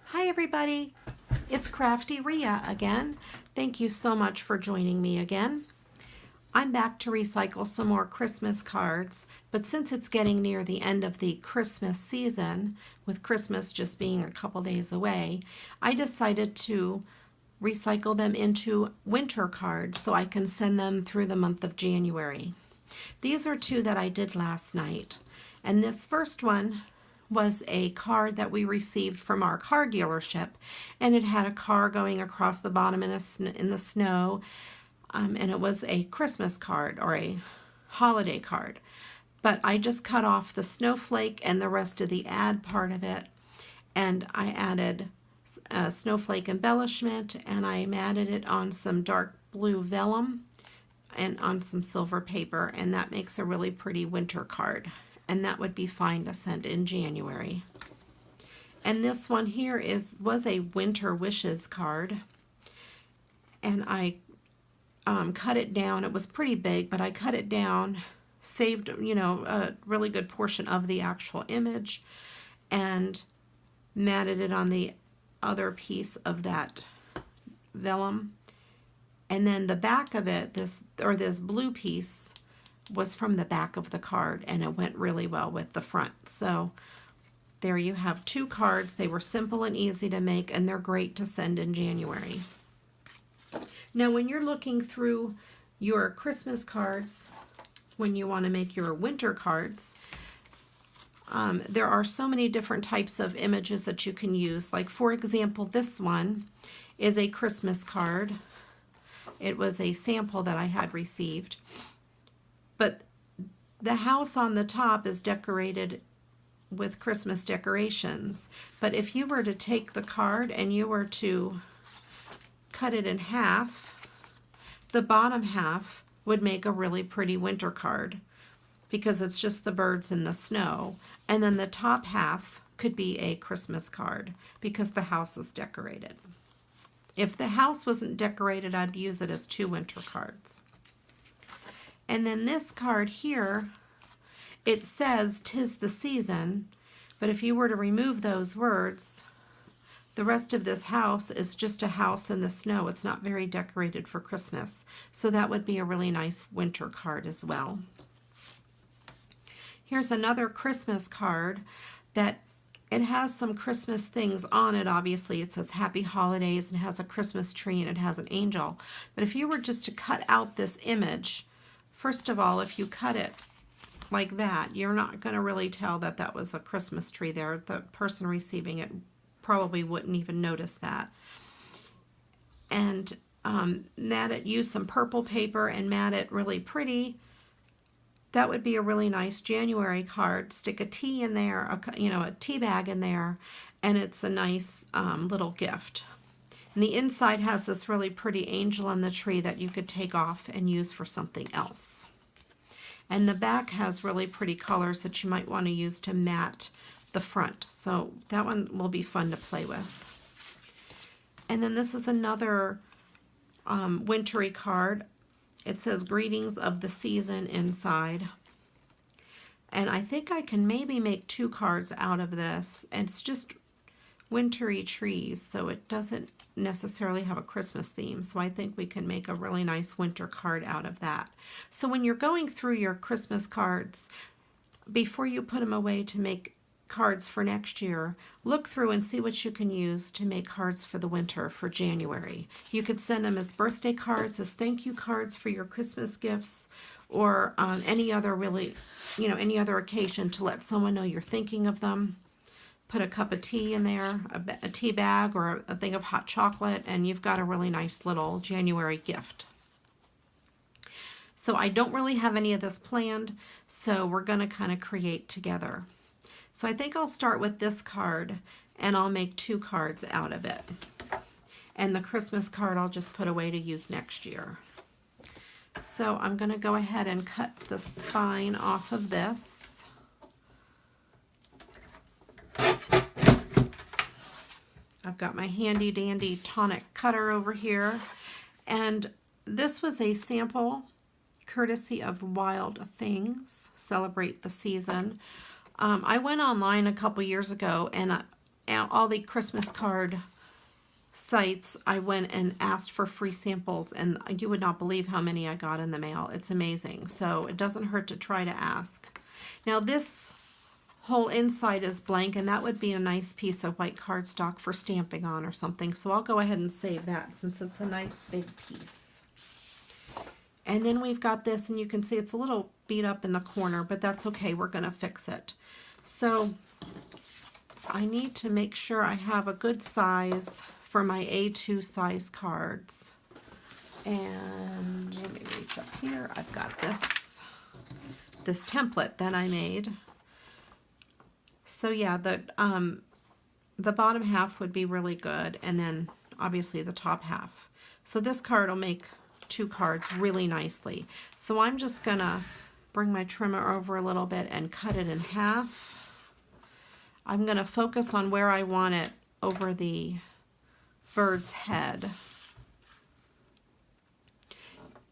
Hi everybody, it's Craftyria again. Thank you so much for joining me again. I'm back to recycle some more Christmas cards, but since it's getting near the end of the Christmas season, with Christmas just being a couple days away, I decided to recycle them into winter cards so I can send them through the month of January. These are two that I did last night, and this first one was a card that we received from our car dealership, and it had a car going across the bottom in the snow, and it was a Christmas card or a holiday card. But I just cut off the snowflake and the rest of the ad part of it, and I added a snowflake embellishment, and I matted it on some dark blue vellum and on some silver paper, and that makes a really pretty winter card, and that would be fine to send in January. And this one here was a winter wishes card, and I cut it down. It was pretty big, but I cut it down, saved a really good portion of the actual image, and matted it on the other piece of that vellum. And then the back of it, this blue piece, was from the back of the card, and it went really well with the front. So there you have two cards. They were simple and easy to make, and they're great to send in January. Now when you're looking through your Christmas cards, when you want to make your winter cards, there are so many different types of images that you can use. Like for example, this one is a Christmas card. It was a sample that I had received. But the house on the top is decorated with Christmas decorations. But if you were to take the card and you were to cut it in half, the bottom half would make a really pretty winter card because it's just the birds in the snow. And then the top half could be a Christmas card because the house is decorated. If the house wasn't decorated, I'd use it as two winter cards. And then this card here, it says "'Tis the season," but if you were to remove those words, the rest of this house is just a house in the snow. It's not very decorated for Christmas. So that would be a really nice winter card as well. Here's another Christmas card that it has some Christmas things on it. Obviously it says Happy Holidays and has a Christmas tree and it has an angel. But if you were just to cut out this image, first of all, if you cut it like that, you're not going to really tell that that was a Christmas tree there. The person receiving it probably wouldn't even notice that. And use some purple paper and mat it really pretty. That would be a really nice January card. Stick a tea in there, a tea bag in there, and it's a nice little gift. And the inside has this really pretty angel on the tree that you could take off and use for something else. And the back has really pretty colors that you might want to use to mat the front. So that one will be fun to play with. And then this is another wintry card. It says "Greetings of the Season" inside. And I think I can maybe make two cards out of this. And it's just wintry trees, so it doesn't necessarily have a Christmas theme. So I think we can make a really nice winter card out of that. So when you're going through your Christmas cards, before you put them away to make cards for next year, look through and see what you can use to make cards for the winter for January. You could send them as birthday cards, as thank you cards for your Christmas gifts, or any other any other occasion to let someone know you're thinking of them. Put a cup of tea in there, a tea bag, or a thing of hot chocolate, and you've got a really nice little January gift. So I don't really have any of this planned, so we're going to kind of create together. So I think I'll start with this card, and I'll make two cards out of it. And the Christmas card I'll just put away to use next year. So I'm going to go ahead and cut the spine off of this. I've got my handy dandy tonic cutter over here. And this was a sample courtesy of Wild Things, Celebrate the Season. I went online a couple years ago and all the Christmas card sites, I went and asked for free samples, and you would not believe how many I got in the mail. It's amazing. So it doesn't hurt to try to ask. Now this whole inside is blank, and that would be a nice piece of white cardstock for stamping on or something. So I'll go ahead and save that since it's a nice big piece. And then we've got this, and you can see it's a little beat up in the corner, but that's okay. We're going to fix it. So I need to make sure I have a good size for my A2 size cards. And let me reach up here. I've got this template that I made. So yeah, the bottom half would be really good, and then obviously the top half. So this card will make 2 cards really nicely. So I'm just gonna bring my trimmer over a little bit and cut it in half. I'm gonna focus on where I want it over the bird's head.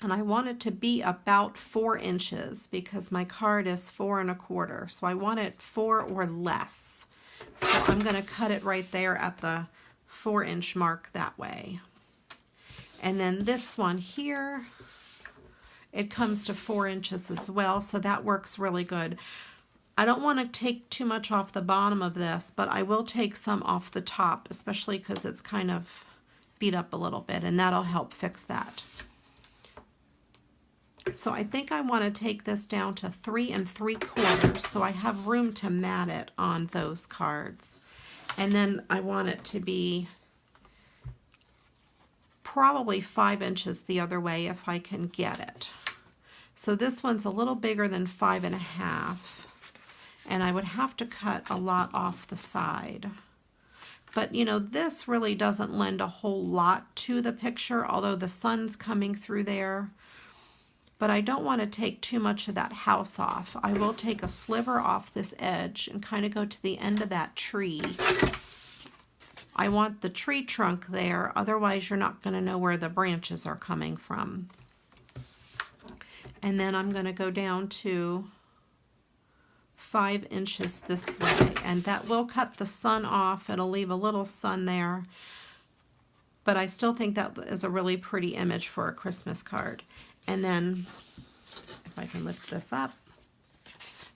And I want it to be about 4 inches because my card is 4 1/4. So I want it 4 or less. So I'm going to cut it right there at the 4-inch mark that way. And then this one here, it comes to 4 inches as well. So that works really good. I don't want to take too much off the bottom of this, but I will take some off the top, especially because it's kind of beat up a little bit, and that'll help fix that. So I think I want to take this down to 3 3/4, so I have room to mat it on those cards. And then I want it to be probably 5 inches the other way if I can get it. So this one's a little bigger than 5 1/2, and I would have to cut a lot off the side. But you know, this really doesn't lend a whole lot to the picture, although the sun's coming through there. But I don't want to take too much of that house off. I will take a sliver off this edge and kind of go to the end of that tree. I want the tree trunk there, otherwise you're not going to know where the branches are coming from. And then I'm going to go down to 5 inches this way, and that will cut the sun off. It'll leave a little sun there, but I still think that is a really pretty image for a Christmas card. And then, if I can lift this up,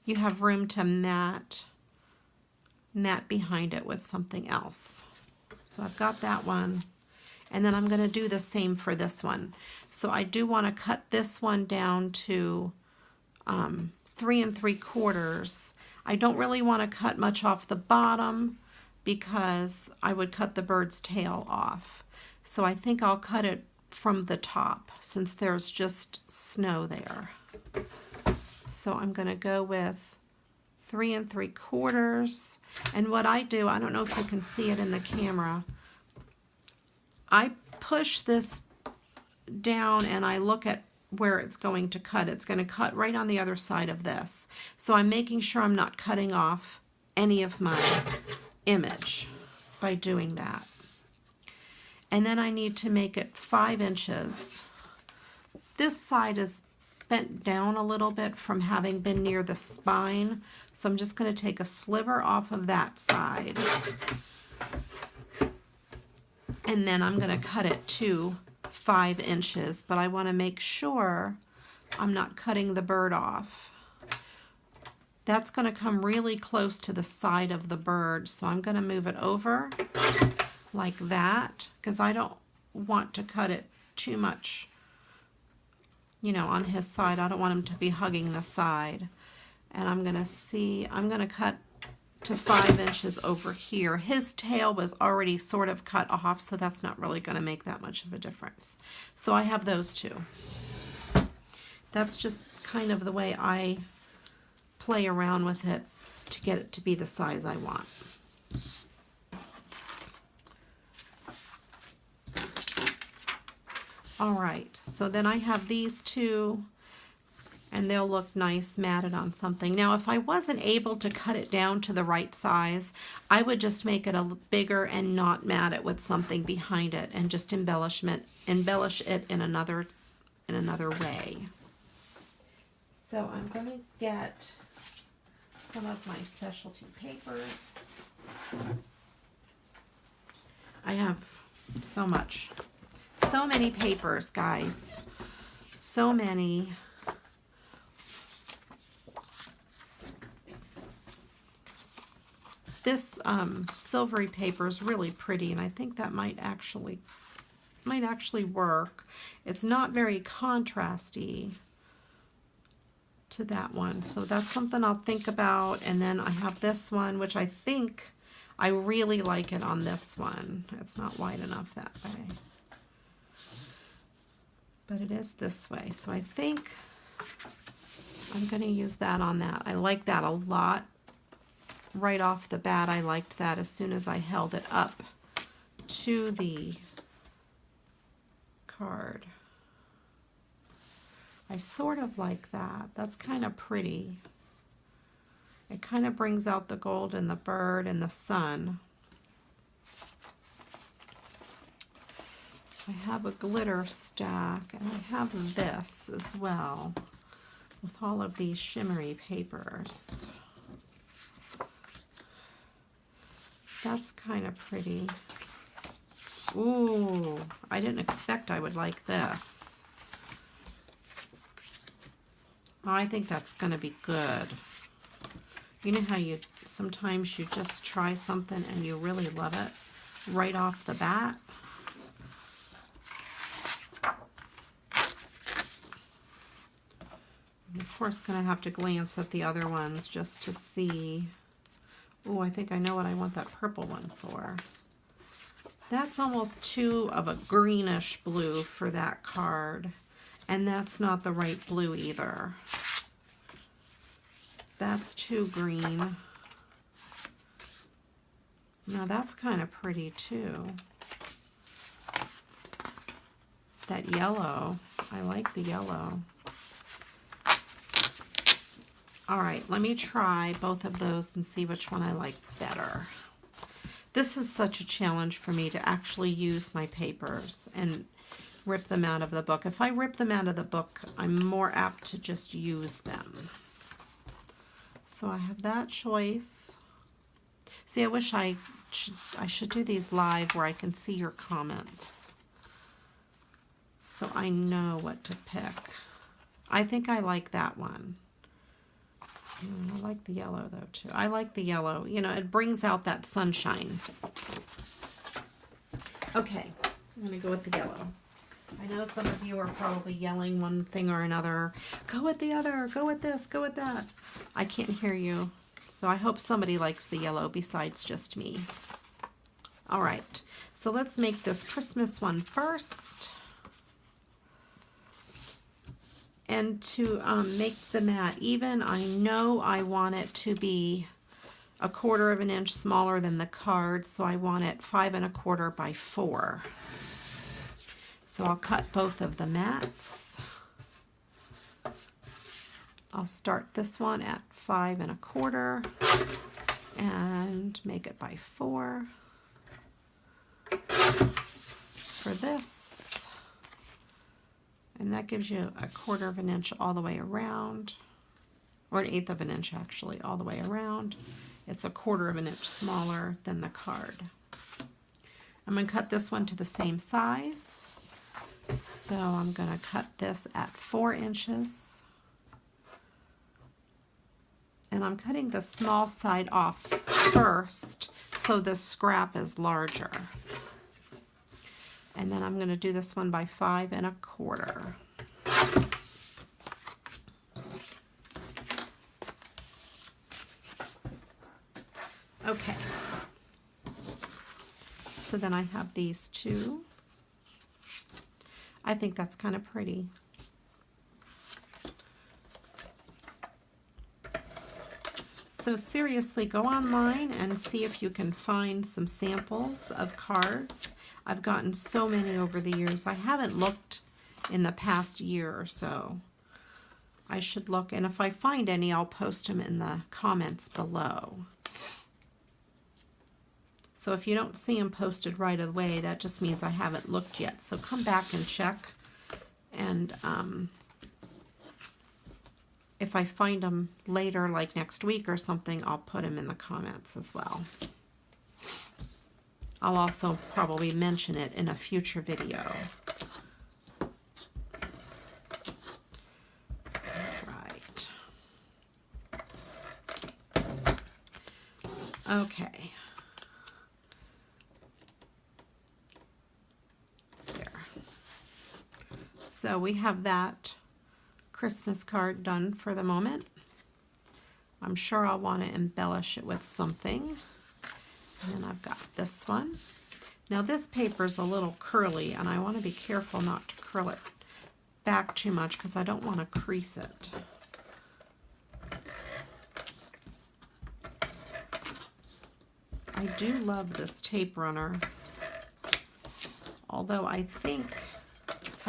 you have room to mat behind it with something else. So I've got that one, and then I'm going to do the same for this one. So I do want to cut this one down to 3 3/4. I don't really want to cut much off the bottom because I would cut the bird's tail off. So I think I'll cut it from the top since there's just snow there. So I'm going to go with 3 3/4. And what I do, I don't know if you can see it in the camera, I push this down and I look at where it's going to cut. It's going to cut right on the other side of this. So I'm making sure I'm not cutting off any of my image by doing that. And then I need to make it 5 inches. This side is bent down a little bit from having been near the spine, so I'm just going to take a sliver off of that side. And then I'm going to cut it to 5 inches, but I want to make sure I'm not cutting the bird off. That's going to come really close to the side of the bird, so I'm going to move it over like that, because I don't want to cut it too much, you know, on his side. I don't want him to be hugging the side. And I'm going to cut to 5 inches over here. His tail was already sort of cut off, so that's not really going to make that much of a difference. So I have those two. That's just kind of the way I play around with it to get it to be the size I want. All right, so then I have these two, and they'll look nice matted on something. Now, if I wasn't able to cut it down to the right size, I would just make it a bigger and not mat it with something behind it and just embellish it in another way. So I'm going to get some of my specialty papers. I have so much. So many papers, guys. So many. This silvery paper is really pretty, and I think that might actually work. It's not very contrasty to that one, so that's something I'll think about. And then I have this one, which I think I really like it on this one. It's not wide enough that way, but it is this way, so I think I'm going to use that on that. I like that a lot. Right off the bat, I liked that as soon as I held it up to the card. I sort of like that. That's kind of pretty. It kind of brings out the gold and the bird and the sun. I have a glitter stack, and I have this as well with all of these shimmery papers. That's kind of pretty. Ooh, I didn't expect I would like this. Oh, I think that's going to be good. You know how sometimes you just try something and you really love it right off the bat? I'm of course going to have to glance at the other ones just to see. Oh, I think I know what I want that purple one for. That's almost too of a greenish blue for that card. And that's not the right blue either. That's too green. Now that's kind of pretty too. That yellow, I like the yellow. All right, let me try both of those and see which one I like better. This is such a challenge for me to actually use my papers and rip them out of the book. If I rip them out of the book, I'm more apt to just use them. So I have that choice. See, I wish I should do these live where I can see your comments, so I know what to pick. I think I like that one. I like the yellow though too. I like the yellow. You know, it brings out that sunshine. Okay, I'm going to go with the yellow. I know some of you are probably yelling one thing or another. Go with the other, go with this, go with that. I can't hear you. So I hope somebody likes the yellow besides just me. All right, so let's make this Christmas one first. And to make the mat even, I know I want it to be 1/4 of an inch smaller than the card, so I want it 5 1/4 by 4. So I'll cut both of the mats. I'll start this one at 5 1/4 and make it by 4 for this. And that gives you 1/4 of an inch all the way around, or 1/8 of an inch actually, all the way around. It's 1/4 of an inch smaller than the card. I'm going to cut this one to the same size. So I'm going to cut this at 4 inches. And I'm cutting the small side off first so the scrap is larger. And then I'm going to do this one by 5 1/4. Okay. So then I have these two. I think that's kind of pretty. So seriously, go online and see if you can find some samples of cards. I've gotten so many over the years. I haven't looked in the past year or so. I should look, and if I find any, I'll post them in the comments below. So if you don't see them posted right away, that just means I haven't looked yet. So come back and check, and if I find them later, like next week or something, I'll put them in the comments as well. I'll also probably mention it in a future video. Right. Okay. There. So we have that Christmas card done for the moment. I'm sure I'll want to embellish it with something. And I've got this one. Now this paper is a little curly, and I want to be careful not to curl it back too much because I don't want to crease it. I do love this tape runner, although I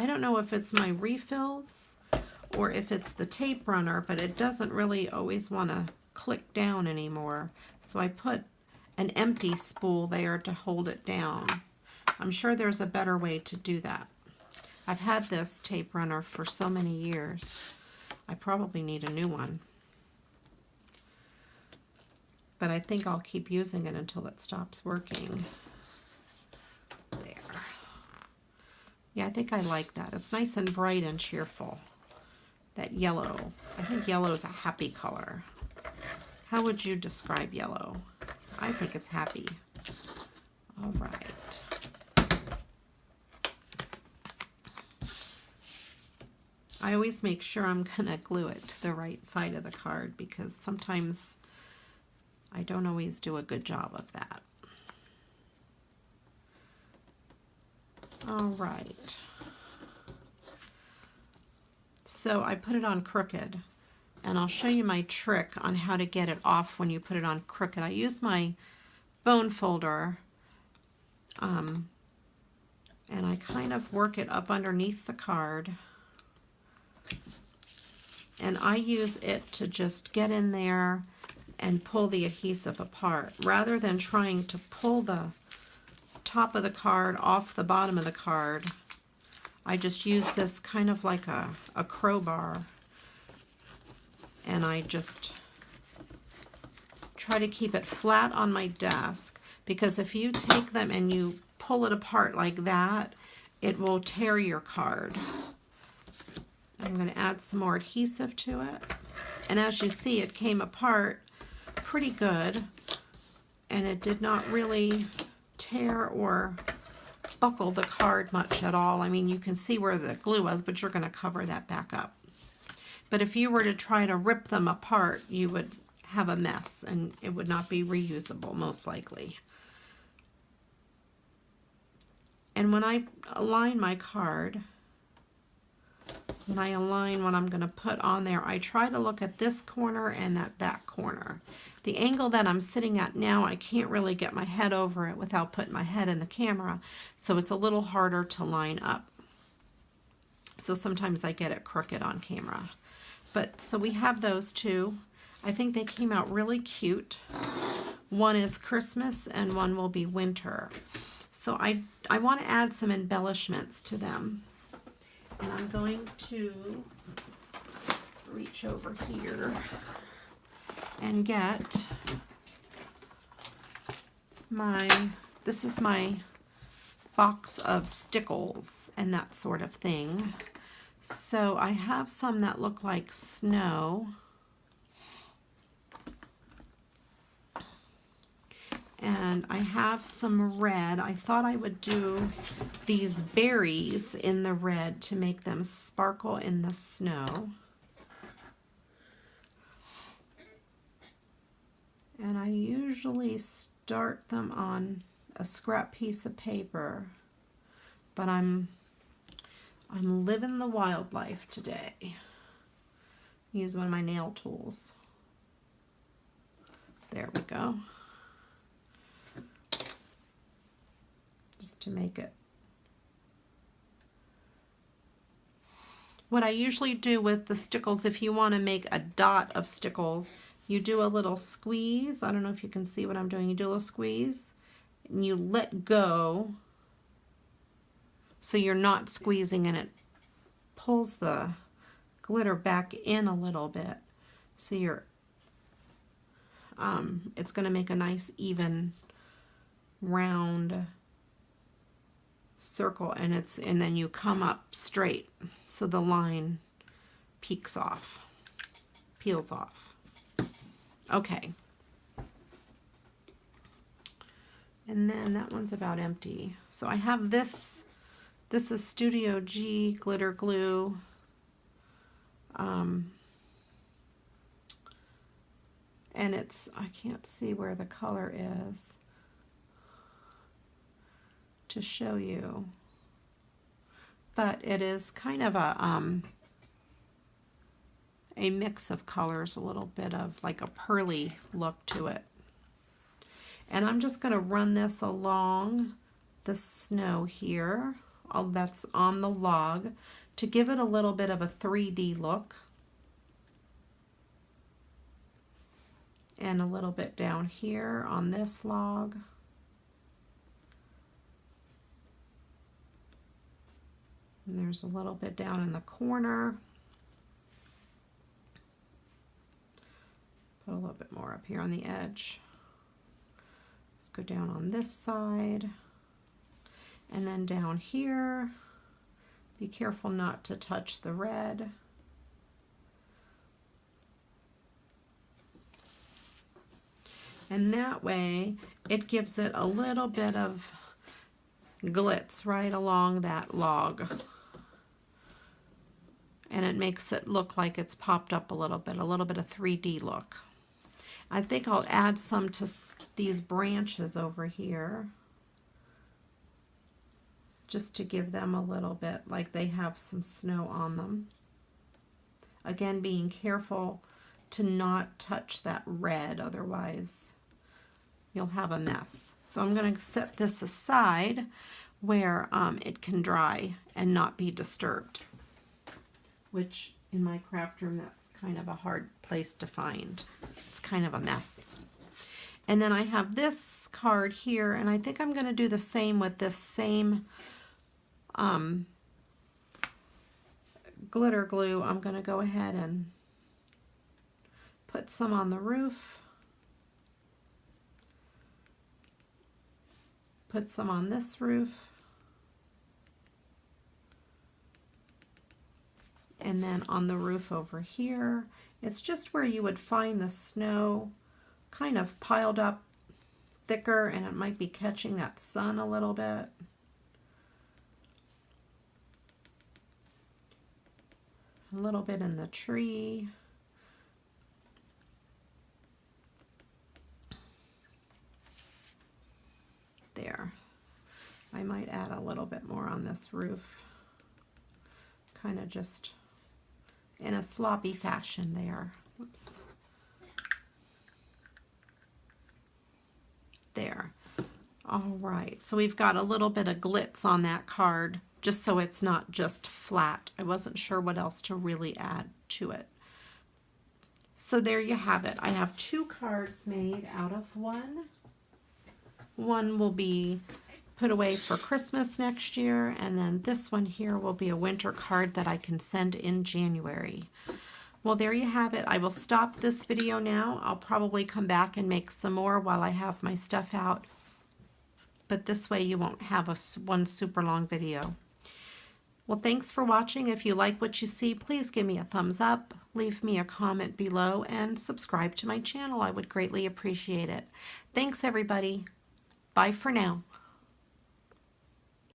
don't know if it's my refills or if it's the tape runner, but it doesn't really always want to click down anymore. So I put an empty spool there to hold it down. I'm sure there's a better way to do that. I've had this tape runner for so many years. I probably need a new one. But I think I'll keep using it until it stops working. There. Yeah, I think I like that. It's nice and bright and cheerful. That yellow. I think yellow is a happy color. How would you describe yellow? I think it's happy. All right. I always make sure I'm gonna glue it to the right side of the card because sometimes I don't always do a good job of that. All right. So I put it on crooked, and I'll show you my trick on how to get it off when you put it on crooked. I use my bone folder, and I kind of work it up underneath the card, and I use it to just get in there and pull the adhesive apart rather than trying to pull the top of the card off the bottom of the card. I just use this kind of like a crowbar, and I just try to keep it flat on my desk, because if you take them and you pull it apart like that, it will tear your card. I'm going to add some more adhesive to it, and as you see, it came apart pretty good, and it did not really tear or buckle the card much at all. I mean, you can see where the glue was, but you're going to cover that back up. But if you were to try to rip them apart, you would have a mess, and it would not be reusable, most likely. And when I align my card, when I align what I'm going to put on there, I try to look at this corner and at that corner. The angle that I'm sitting at now, I can't really get my head over it without putting my head in the camera, so it's a little harder to line up. So sometimes I get it crooked on camera. But so we have those two. I think they came out really cute. One is Christmas and one will be winter. So I want to add some embellishments to them. And I'm going to reach over here and get this is my box of stickles and that sort of thing. So I have some that look like snow. And I have some red. I thought I would do these berries in the red to make them sparkle in the snow. And I usually start them on a scrap piece of paper, but I'm living the wildlife today. Use one of my nail tools. There we go. Just to make it. What I usually do with the stickles, if you want to make a dot of stickles, you do a little squeeze. I don't know if you can see what I'm doing. You do a little squeeze and you let go so you're not squeezing, and it pulls the glitter back in a little bit. So you're it's going to make a nice even round circle, and then you come up straight so the line peels off. Okay. And then that one's about empty. So I have this. This is Studio G glitter glue. And I can't see where the color is to show you, but it is kind of a mix of colors, a little bit of like a pearly look to it. And I'm just going to run this along the snow here, that's on the log, to give it a little bit of a 3D look. And a little bit down here on this log. And there's a little bit down in the corner. Put a little bit more up here on the edge. Let's go down on this side. And then down here, be careful not to touch the red. And that way, it gives it a little bit of glitz right along that log. And it makes it look like it's popped up a little bit of 3D look. I think I'll add some to these branches over here, just to give them a little bit, like they have some snow on them. Again, being careful to not touch that red, otherwise you'll have a mess. So I'm going to set this aside where it can dry and not be disturbed, which in my craft room, that's kind of a hard place to find. It's kind of a mess. And then I have this card here, and I think I'm going to do the same with this same glitter glue. I'm going to go ahead and put some on the roof. Put some on this roof. And then on the roof over here, it's just where you would find the snow kind of piled up thicker, and it might be catching that sun a little bit. A little bit in the tree. There. I might add a little bit more on this roof. Kind of just in a sloppy fashion there. Oops. There. All right, so we've got a little bit of glitz on that card, just so it's not just flat. I wasn't sure what else to really add to it. So there you have it. I have 2 cards made out of one. One will be put away for Christmas next year, and then this one here will be a winter card that I can send in January. Well, there you have it. I will stop this video now. I'll probably come back and make some more while I have my stuff out, but this way you won't have one super long video. Well, thanks for watching. If you like what you see, please give me a thumbs up, leave me a comment below, and subscribe to my channel. I would greatly appreciate it. Thanks, everybody. Bye for now.